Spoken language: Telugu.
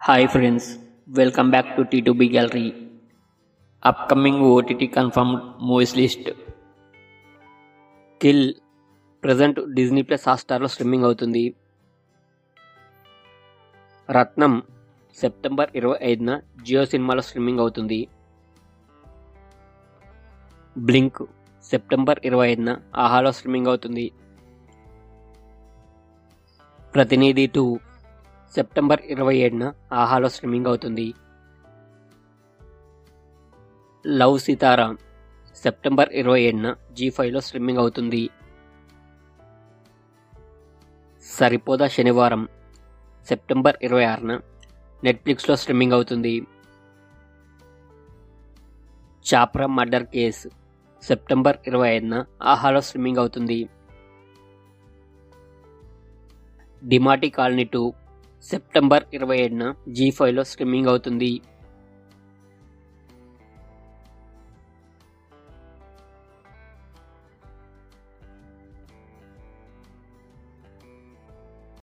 Hi friends, welcome back to T2B Gallery. Upcoming OTT confirmed movies list. Kill present Disney plus హాట్‌స్టార్లో స్ట్రీమింగ్ అవుతుంది. రత్నం సెప్టెంబర్ 25న జియో సినిమాలో స్ట్రీమింగ్ అవుతుంది. బ్లింక్ సెప్టెంబర్ 25న ఆహాలో స్ట్రీమింగ్ అవుతుంది. ప్రతినిధి 2 సెప్టెంబర్ 27న ఆహాలో స్ట్రీమింగ్ అవుతుంది. లవ్ సితారా సెప్టెంబర్ 27న జీ5లో స్ట్రీమింగ్ అవుతుంది. సరిపోదా శనివారం సెప్టెంబర్ 26న నెట్ఫ్లిక్స్లో స్ట్రీమింగ్ అవుతుంది. చాప్రా మర్డర్ కేస్ సెప్టెంబర్ 25న ఆహాలో స్ట్రీమింగ్ అవుతుంది. డిమాటి కాలనీ 2 సెప్టెంబర్ 27న జీ5లో స్ట్రీమింగ్ అవుతుంది.